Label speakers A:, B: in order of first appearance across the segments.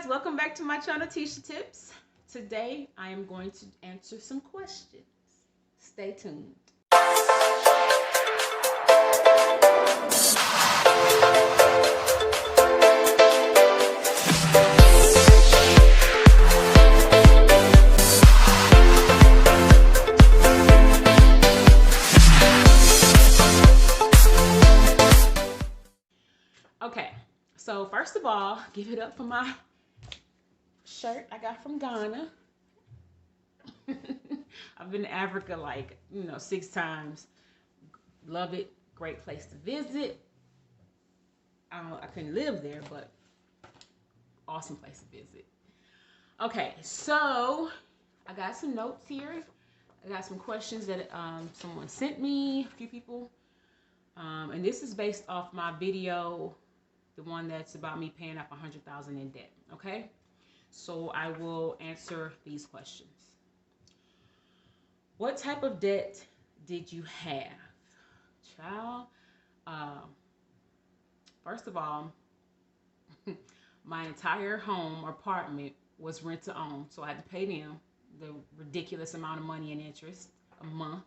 A: guys, welcome back to my channel, Tesha Tips. Today I am going to answer some questions. Stay tuned. Okay, so first of all, give it up for my shirt I got from Ghana. I've been to Africa like, 6 times. Love it. Great place to visit. I couldn't live there, but awesome place to visit. Okay, so I got some notes here. I got some questions that someone sent me, a few people. And this is based off my video, the one that's about me paying off $100,000 in debt. Okay, so I will answer these questions. What type of debt did you have, child? First of all, my entire home or apartment was rent to own, so I had to pay them the ridiculous amount of money in interest a month.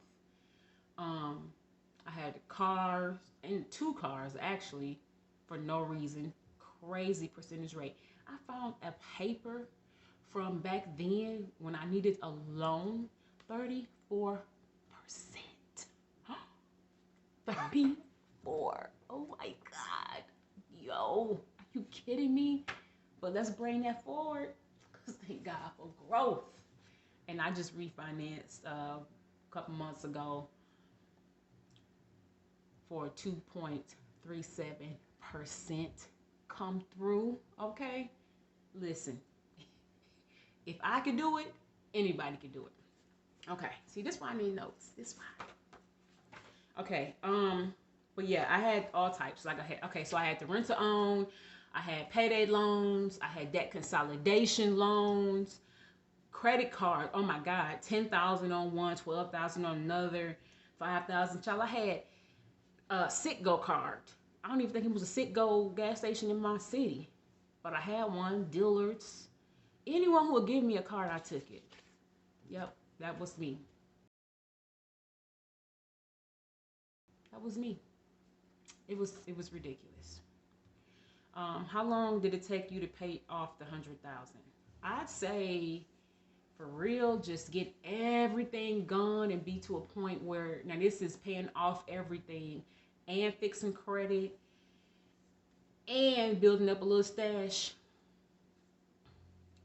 A: I had cars, and 2 cars actually, for no reason. Crazy percentage rate. I found a paper from back then when I needed a loan, 34%. 34. Oh my God. Yo, are you kidding me? But let's bring that forward, because thank God for growth. And I just refinanced a couple months ago for 2.37% come through. Okay, listen, if I can do it, anybody can do it. Okay, see, this is why I need notes. This why. Okay, but yeah, I had all types. Like so I had the rent to own, I had payday loans, I had debt consolidation loans, credit card. Oh my God, 10,000 on one, 12,000 on another, 5,000. Child, I had a Citgo card. I don't even think it was a Citgo gas station in my city, but I had one. Dillard's. Anyone who would give me a card, I took it. Yep, that was me. That was me. It was ridiculous. How long did it take you to pay off the $100,000? I'd say, for real, just get everything gone and be to a point where, now this is paying off everything and fixing credit and building up a little stash.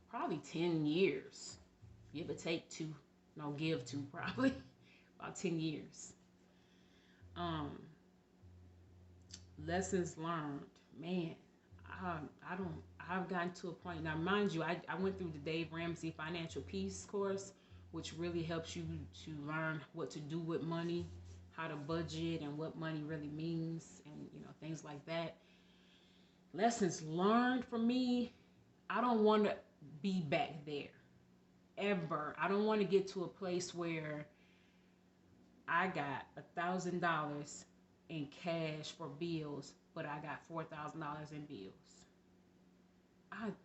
A: Probably 10 years, give or take 2. No, give 2 probably. About 10 years. Lessons learned, man. I've gotten to a point now. Mind you, I went through the Dave Ramsey Financial Peace course, which really helps you to learn what to do with money, how to budget, and what money really means, and things like that. Lessons learned for me. I don't want to be back there ever. I don't want to get to a place where I got $1,000 in cash for bills, but I got $4,000 in bills.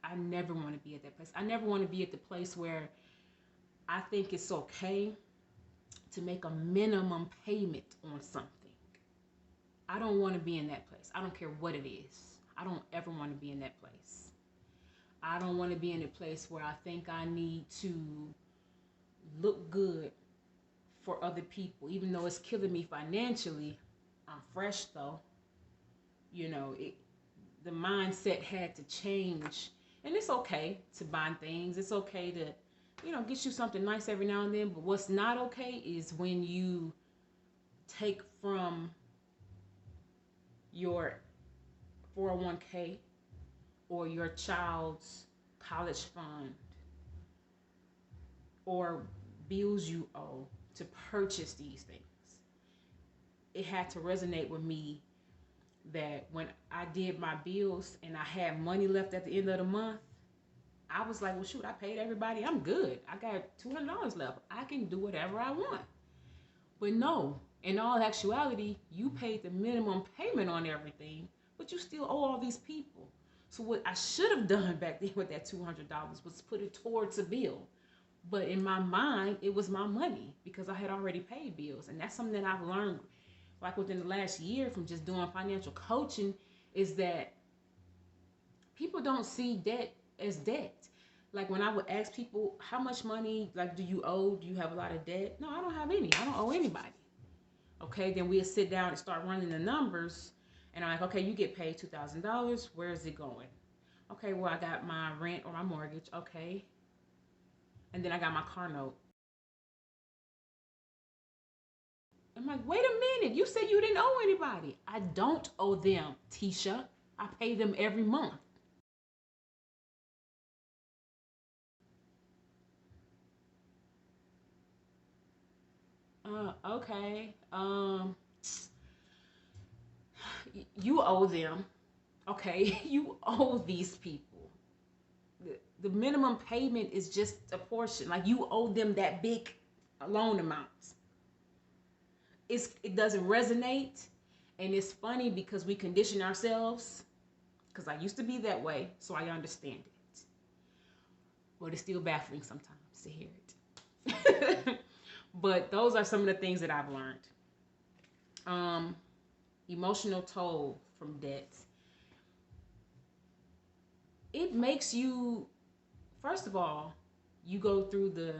A: I never want to be at that place. I never want to be at the place where I think it's okay to make a minimum payment on something. I don't want to be in that place. I don't care what it is. I don't ever want to be in that place. I don't want to be in a place where I think I need to look good for other people, even though it's killing me financially. I'm fresh though. The mindset had to change, and it's okay to buy things. It's okay to, get you something nice every now and then. But what's not okay is when you take from your 401k or your child's college fund or bills you owe to purchase these things. It had to resonate with me that when I did my bills and I had money left at the end of the month, I was like, well, shoot, I paid everybody. I'm good. I got $200 left. I can do whatever I want. But no, in all actuality, you paid the minimum payment on everything, but you still owe all these people. So what I should have done back then with that $200 was put it towards a bill. But in my mind, it was my money because I had already paid bills. And that's something that I've learned like within the last year from just doing financial coaching is that people don't see debt as debt. Like when I would ask people, how much money, like, do you owe? Do you have a lot of debt? No, I don't have any. I don't owe anybody. Okay, then we'll sit down and start running the numbers. And I'm like, okay, you get paid $2,000. Where is it going? Okay, well, I got my rent or my mortgage. Okay. And then I got my car note. I'm like, wait a minute. You said you didn't owe anybody. I don't owe them, Tisha. I pay them every month. Okay. You owe them. Okay. You owe these people. The minimum payment is just a portion. Like you owe them that big loan amounts. It doesn't resonate. And it's funny because we condition ourselves. Because I used to be that way. So I understand it. But it's still baffling sometimes to hear it. But those are some of the things that I've learned. Emotional toll from debt. It makes you, first of all, you go through the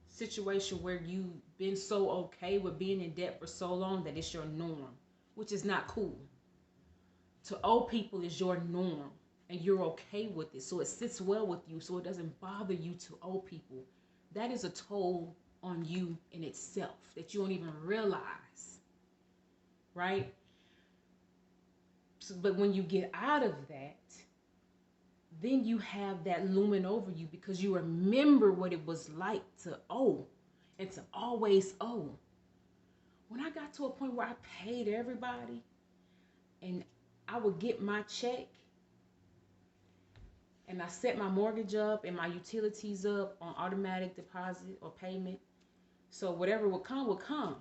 A: situation where you've been so okay with being in debt for so long that it's your norm, which is not cool. To owe people is your norm and you're okay with it. So it sits well with you so it doesn't bother you to owe people. That is a toll on you in itself that you don't even realize, right? So, but when you get out of that, then you have that looming over you because you remember what it was like to owe and to always owe. When I got to a point where I paid everybody and I would get my check and I set my mortgage up and my utilities up on automatic deposit or payment. So whatever would come would come.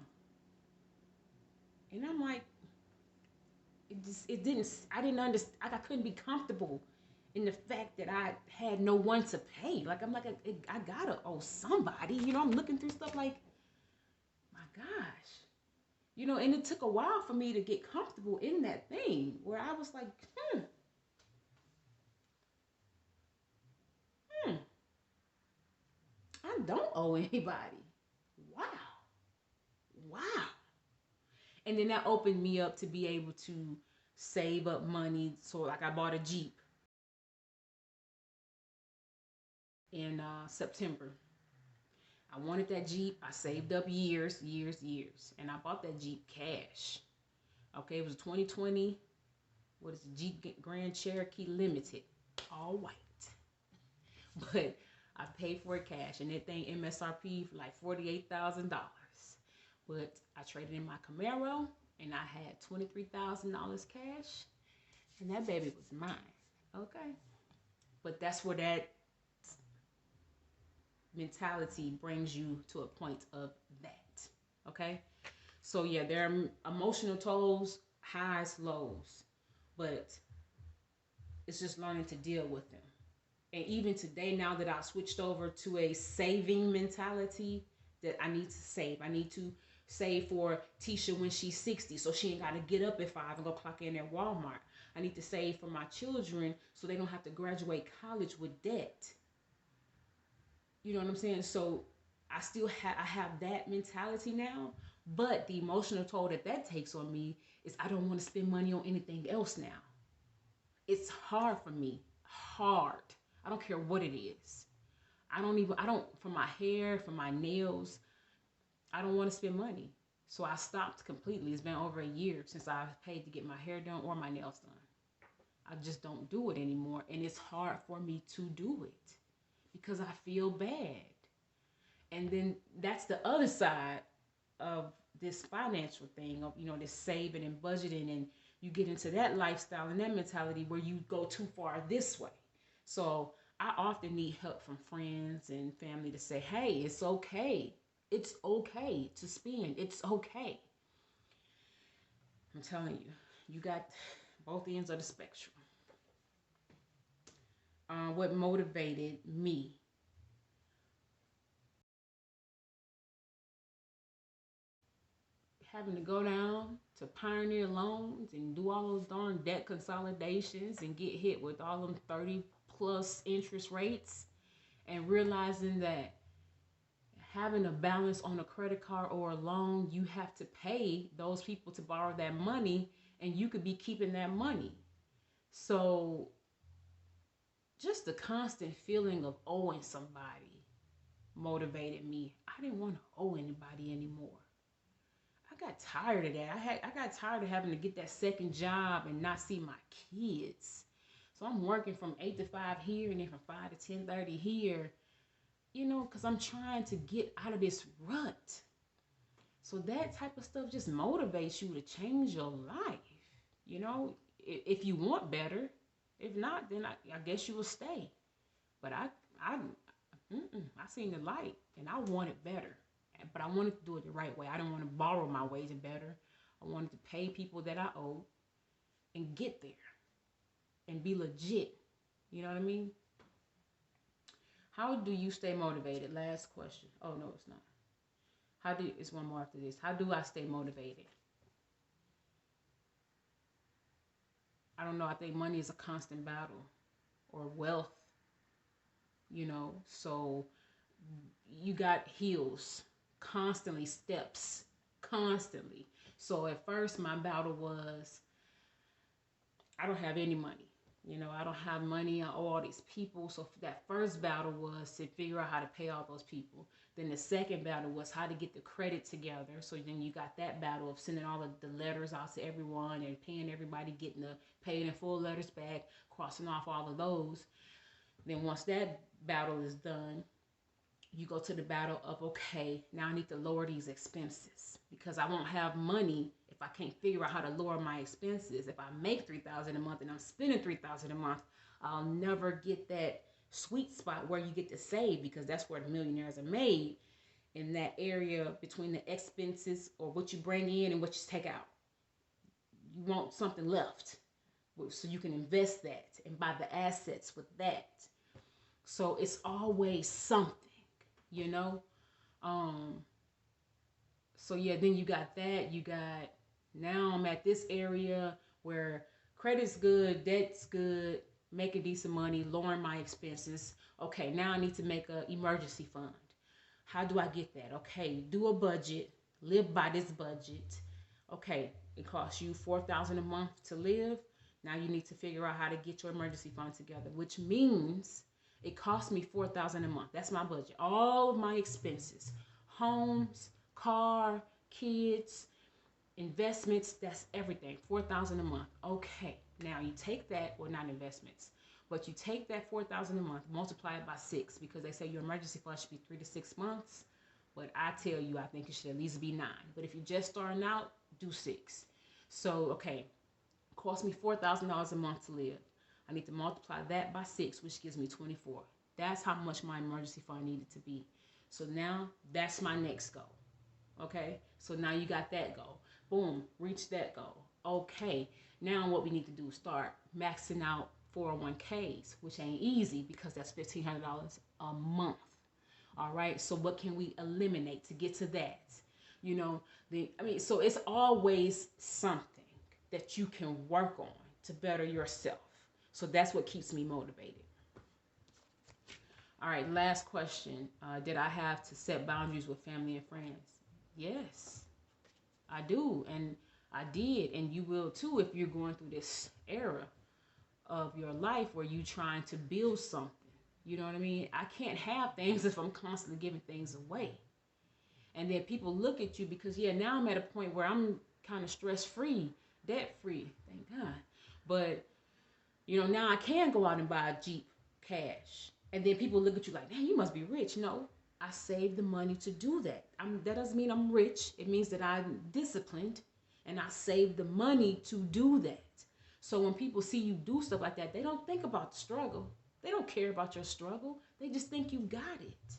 A: And I'm like, I didn't understand. I couldn't be comfortable in the fact that I had no one to pay. Like, I'm like, I gotta owe somebody. You know, I'm looking through stuff like, my gosh. You know, and it took a while for me to get comfortable in that thing where I was like, hmm, I don't owe anybody. Wow. Wow. And then that opened me up to be able to save up money. So like I bought a Jeep in September. I wanted that Jeep. I saved up years, years, years. And I bought that Jeep cash. Okay, it was a 2020, what is it, Jeep Grand Cherokee Limited, all white. But I paid for it cash, and that thing MSRP for like $48,000. But I traded in my Camaro, and I had $23,000 cash, and that baby was mine. Okay, but that's where that mentality brings you to a point of that. Okay, so yeah, there are emotional tolls, highs, lows, but it's just learning to deal with them. And even today, now that I've switched over to a saving mentality, that I need to save. I need to save for Tisha when she's 60 so she ain't got to get up at 5 and go clock in at Walmart. I need to save for my children so they don't have to graduate college with debt. You know what I'm saying? So I have that mentality now, but the emotional toll that takes on me is I don't want to spend money on anything else now. It's hard for me. Hard. I don't care what it is. For my hair, for my nails, I don't want to spend money. So I stopped completely. It's been over a year since I've paid to get my hair done or my nails done. I just don't do it anymore. And it's hard for me to do it because I feel bad. And then that's the other side of this financial thing of, this saving and budgeting, and you get into that lifestyle and that mentality where you go too far this way. So I often need help from friends and family to say, hey, it's okay. It's okay to spend. It's okay. I'm telling you, you got both ends of the spectrum. What motivated me? Having to go down to Pioneer Loans and do all those darn debt consolidations and get hit with all them 30 plus interest rates, and realizing that having a balance on a credit card or a loan, you have to pay those people to borrow that money, and you could be keeping that money. So just the constant feeling of owing somebody motivated me. I didn't want to owe anybody anymore. I got tired of that. I got tired of having to get that second job and not see my kids. So I'm working from 8 to 5 here and then from 5 to 10:30 here, because I'm trying to get out of this rut. So that type of stuff just motivates you to change your life. If you want better. If not, then I guess you will stay. But I seen the light and I wanted better. But I wanted to do it the right way. I didn't want to borrow my way to better. I wanted to pay people that I owe and get there and be legit. You know what I mean? How do you stay motivated? Last question. Oh, no, it's not. It's one more after this. How do I stay motivated? I don't know. I think money is a constant battle, or wealth, so you got hills, constantly steps, constantly. So at first my battle was, I don't have any money. I don't have money. I owe all these people. So that first battle was to figure out how to pay all those people. Then the second battle was how to get the credit together. So then you got that battle of sending all of the letters out to everyone and paying everybody, getting the paid in full letters back, crossing off all of those. Then once that battle is done, you go to the battle of, okay, now I need to lower these expenses because I won't have money if I can't figure out how to lower my expenses. If I make $3,000 a month and I'm spending $3,000 a month, I'll never get that sweet spot where you get to save, because that's where the millionaires are made, in that area between the expenses or what you bring in and what you take out. You want something left so you can invest that and buy the assets with that. So it's always something. So yeah, then you got that. Now I'm at this area where credit's good, debt's good, making decent money, lowering my expenses. Okay, now I need to make an emergency fund. How do I get that? Okay, do a budget, live by this budget. Okay, it costs you $4,000 a month to live. Now you need to figure out how to get your emergency fund together, which means it costs me $4,000 a month. That's my budget. All of my expenses, homes, car, kids, investments, that's everything. $4,000 a month. Okay, now you take that, well, not investments, but you take that $4,000 a month, multiply it by 6, because they say your emergency fund should be 3 to 6 months. But I tell you, I think it should at least be 9. But if you're just starting out, do 6. So, okay, it costs me $4,000 a month to live. I need to multiply that by 6, which gives me 24. That's how much my emergency fund needed to be. So now that's my next goal. Okay, so now you got that goal. Boom, reach that goal. Okay, now what we need to do is start maxing out 401ks, which ain't easy because that's $1,500 a month. All right, so what can we eliminate to get to that? So it's always something that you can work on to better yourself. So that's what keeps me motivated. All right, last question. Did I have to set boundaries with family and friends? Yes, I do. And I did. And you will too if you're going through this era of your life where you're trying to build something. You know what I mean? I can't have things if I'm constantly giving things away. And then people look at you because, now I'm at a point where I'm kind of stress-free, debt-free, thank God. But, now I can go out and buy a Jeep cash. And then people look at you like, man, you must be rich. No, I saved the money to do that. That doesn't mean I'm rich. It means that I'm disciplined and I saved the money to do that. So when people see you do stuff like that, they don't think about the struggle. They don't care about your struggle. They just think you got it.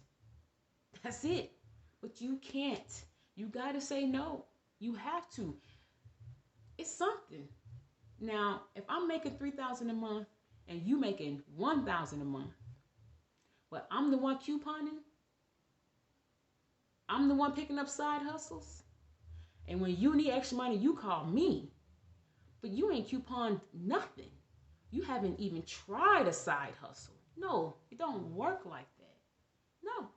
A: That's it. But you can't. You got to say no. You have to. It's something. Now, if I'm making 3,000 a month and you making 1,000 a month, but I'm the one couponing, I'm the one picking up side hustles, and when you need extra money, you call me, but you ain't couponed nothing. You haven't even tried a side hustle. No, it don't work like that. No,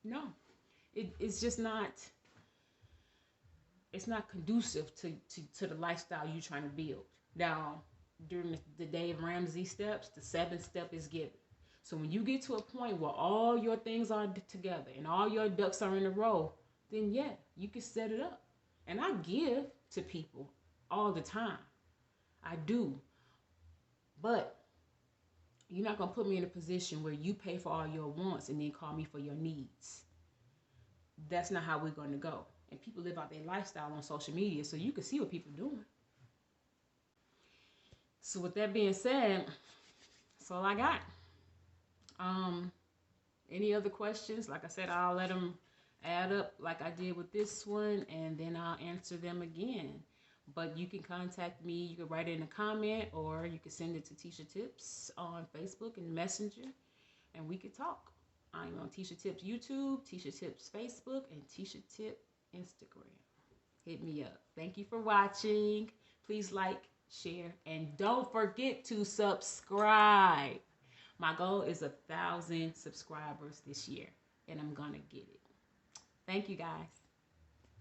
A: no. It's just not, it's not conducive to the lifestyle you're trying to build. Now, during the Dave Ramsey steps, the seventh step is giving. So when you get to a point where all your things are together and all your ducks are in a row, then yeah, you can set it up. And I give to people all the time. I do. But you're not going to put me in a position where you pay for all your wants and then call me for your needs. That's not how we're going to go. And people live out their lifestyle on social media, so you can see what people are doing. So with that being said, that's all I got. Any other questions? Like I said, I'll let them add up like I did with this one, and then I'll answer them again. But you can contact me. You can write it in a comment, or you can send it to Tisha Tips on Facebook and Messenger, and we can talk. I'm on Tisha Tips YouTube, Tisha Tips Facebook, and Tisha Tip Instagram. Hit me up. Thank you for watching. Please like, share, and don't forget to subscribe. My goal is 1,000 subscribers this year, and I'm gonna get it. Thank you, guys.